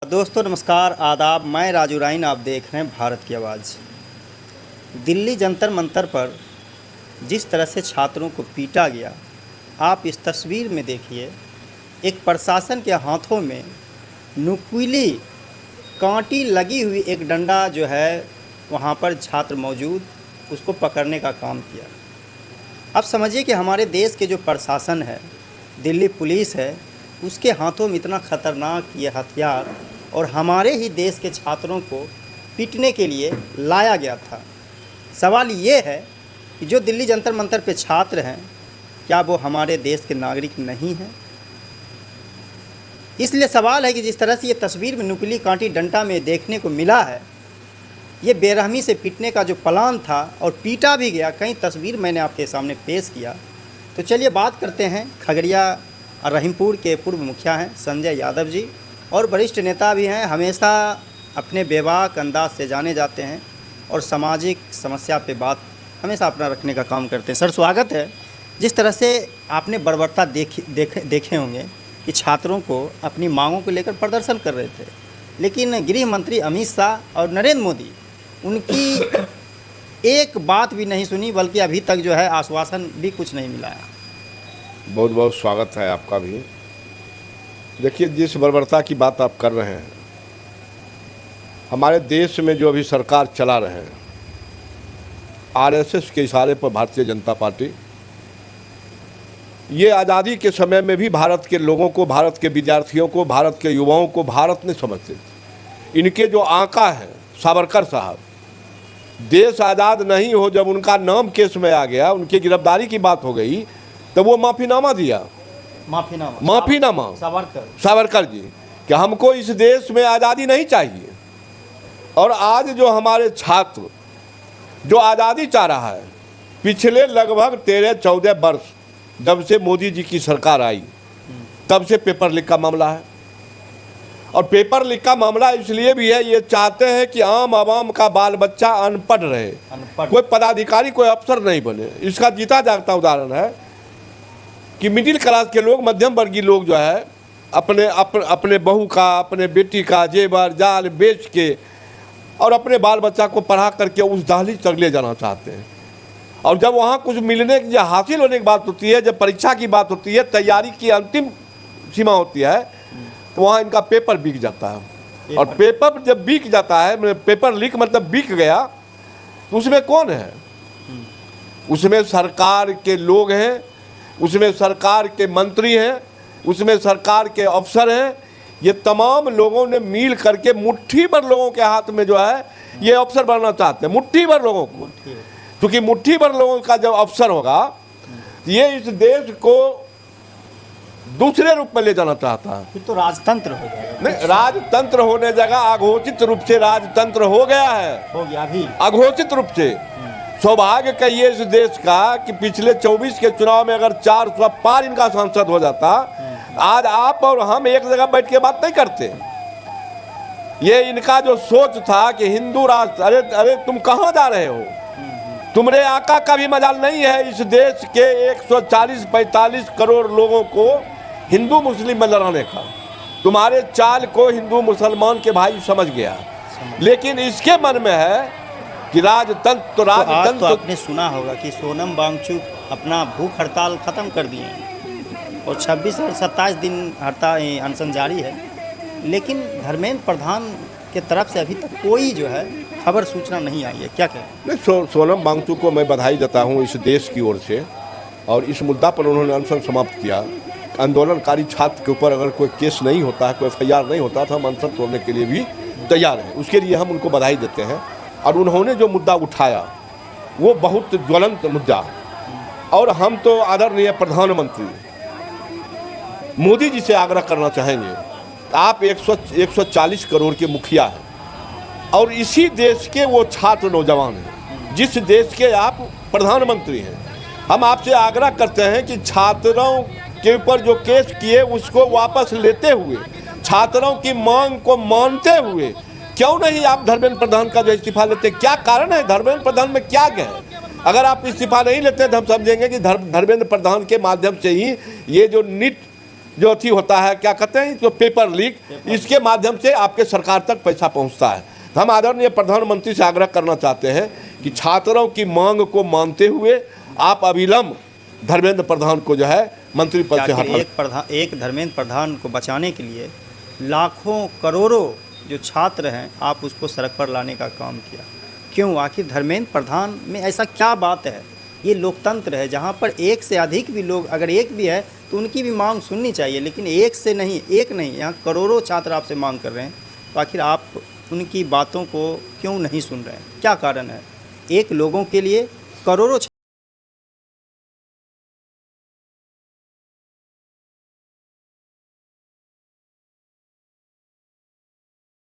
दोस्तों नमस्कार आदाब। मैं राजू राइन, आप देख रहे हैं भारत की आवाज़। दिल्ली जंतर मंतर पर जिस तरह से छात्रों को पीटा गया, आप इस तस्वीर में देखिए। एक प्रशासन के हाथों में नुकीली कांटी लगी हुई एक डंडा जो है, वहाँ पर छात्र मौजूद, उसको पकड़ने का काम किया। अब समझिए कि हमारे देश के जो प्रशासन है, दिल्ली पुलिस है, उसके हाथों में इतना ख़तरनाक ये हथियार और हमारे ही देश के छात्रों को पीटने के लिए लाया गया था। सवाल ये है कि जो दिल्ली जंतर मंतर पे छात्र हैं, क्या वो हमारे देश के नागरिक नहीं हैं? इसलिए सवाल है कि जिस तरह से ये तस्वीर में नुकीली कांटी डंडा में देखने को मिला है, ये बेरहमी से पीटने का जो प्लान था और पीटा भी गया, कई तस्वीर मैंने आपके सामने पेश किया। तो चलिए बात करते हैं। खगड़िया और रहीमपुर के पूर्व मुखिया हैं संजय यादव जी, और वरिष्ठ नेता भी हैं, हमेशा अपने बेबाक अंदाज से जाने जाते हैं और सामाजिक समस्या पे बात हमेशा अपना रखने का काम करते हैं। सर स्वागत है। जिस तरह से आपने बर्बरता देखे होंगे कि छात्रों को अपनी मांगों को लेकर प्रदर्शन कर रहे थे, लेकिन गृह मंत्री अमित शाह और नरेंद्र मोदी उनकी एक बात भी नहीं सुनी, बल्कि अभी तक जो है आश्वासन भी कुछ नहीं मिला है। बहुत बहुत स्वागत है आपका भी। देखिए, जिस बर्बरता की बात आप कर रहे हैं, हमारे देश में जो अभी सरकार चला रहे हैं आरएसएस के इशारे पर भारतीय जनता पार्टी, ये आज़ादी के समय में भी भारत के लोगों को, भारत के विद्यार्थियों को, भारत के युवाओं को भारत नहीं समझते थे। इनके जो आका हैं सावरकर साहब, देश आज़ाद नहीं हो, जब उनका नाम केस में आ गया, उनकी गिरफ्तारी की बात हो गई, तो वो माफ़ीनामा दिया। माफ़ीनामा सावरकर जी कि हमको इस देश में आज़ादी नहीं चाहिए। और आज जो हमारे छात्र जो आज़ादी चाह रहा है, पिछले लगभग 13-14 वर्ष जब से मोदी जी की सरकार आई, तब से पेपर लीक का मामला है। और पेपर लीक का मामला इसलिए भी है, ये चाहते हैं कि आम आवाम का बाल बच्चा अनपढ़ रहे, कोई पदाधिकारी, कोई अफसर नहीं बने। इसका जीता जागता उदाहरण है कि मिडिल क्लास के लोग, मध्यम वर्गीय लोग जो है, अपने बहू का, अपने बेटी का जेवर जाल बेच के और अपने बाल बच्चा को पढ़ा करके उस दहलीज तक ले जाना चाहते हैं। और जब वहाँ कुछ मिलने की, हासिल होने की बात होती है, जब परीक्षा की बात होती है, तैयारी की अंतिम सीमा होती है, तो वहाँ इनका पेपर बिक जाता है। और पेपर जब बिक जाता है, पेपर लीक मतलब बिक गया, तो उसमें कौन है? उसमें सरकार के लोग हैं, उसमें सरकार के मंत्री हैं, उसमें सरकार के अफसर हैं। ये तमाम लोगों ने मिल करके मुट्ठी भर लोगों के हाथ में जो है ये अफसर बनना चाहते हैं, मुट्ठी भर लोगों को। क्योंकि मुट्ठी भर लोगों का जब अफसर होगा, ये इस देश को दूसरे रूप में ले जाना चाहता है। फिर तो राजतंत्र हो जाएगा। नहीं, राजतंत्र होने जगह अघोषित रूप से राजतंत्र हो गया है, हो गया भी अघोषित रूप से। सौभाग्य कहिए इस देश का कि पिछले 24 के चुनाव में अगर 400 पार इनका सांसद हो जाता, आज आप और हम एक जगह बैठ के बात नहीं करते। ये इनका जो सोच था कि हिंदू राष्ट्र, अरे तुम कहाँ जा रहे हो? तुम्हारे आका का भी मजाल नहीं है इस देश के 140-45 करोड़ लोगों को हिंदू मुस्लिम में लड़ाने का। तुम्हारे चाल को हिंदू मुसलमान के भाई समझ गया, लेकिन इसके मन में है कि राजतंत्र। तो राजतंत्र, तो आपने सुना होगा कि सोनम वांगचुक अपना भूख हड़ताल ख़त्म कर दिए हैं और 26 और 27 दिन हड़ताल अनशन जारी है, लेकिन धर्मेंद्र प्रधान के तरफ से अभी तक कोई जो है खबर सूचना नहीं आई है। क्या कहें? नहीं, सोनम वांगचुक को मैं बधाई देता हूँ इस देश की ओर से, और इस मुद्दा पर उन्होंने अनशन समाप्त किया। आंदोलनकारी छात्र के ऊपर अगर कोई केस नहीं होता है, कोई FIR नहीं होता, तो हम अनशन तोड़ने के लिए भी तैयार हैं। उसके लिए हम उनको बधाई देते हैं। और उन्होंने जो मुद्दा उठाया वो बहुत ज्वलंत मुद्दा, और हम तो आदरणीय प्रधानमंत्री मोदी जी से आग्रह करना चाहेंगे, आप 140 करोड़ के मुखिया हैं और इसी देश के वो छात्र नौजवान हैं जिस देश के आप प्रधानमंत्री हैं। हम आपसे आग्रह करते हैं कि छात्रों के ऊपर जो केस किए उसको वापस लेते हुए, छात्रों की मांग को मानते हुए, क्यों नहीं आप धर्मेंद्र प्रधान का जो इस्तीफा लेते? क्या कारण है? धर्मेंद्र प्रधान में क्या गए? अगर आप इस्तीफा नहीं लेते तो हम समझेंगे कि धर्मेंद्र प्रधान के माध्यम से ही ये जो नीट जो अथी होता है, क्या कहते हैं, जो पेपर लीक, इसके माध्यम से आपके सरकार तक पैसा पहुंचता है। तो हम आदरणीय प्रधानमंत्री से आग्रह करना चाहते हैं कि छात्रों की मांग को मानते हुए आप अविलंब धर्मेंद्र प्रधान को जो है मंत्री पद से हटा। एक धर्मेंद्र प्रधान को बचाने के लिए लाखों करोड़ों जो छात्र हैं, आप उसको सड़क पर लाने का काम किया। क्यों? आखिर धर्मेंद्र प्रधान में ऐसा क्या बात है? ये लोकतंत्र है जहाँ पर एक से अधिक भी लोग, अगर एक भी है तो उनकी भी मांग सुननी चाहिए, लेकिन एक से नहीं, एक नहीं, यहाँ करोड़ों छात्र आपसे मांग कर रहे हैं, तो आखिर आप उनकी बातों को क्यों नहीं सुन रहे हैं? क्या कारण है? एक लोगों के लिए करोड़ों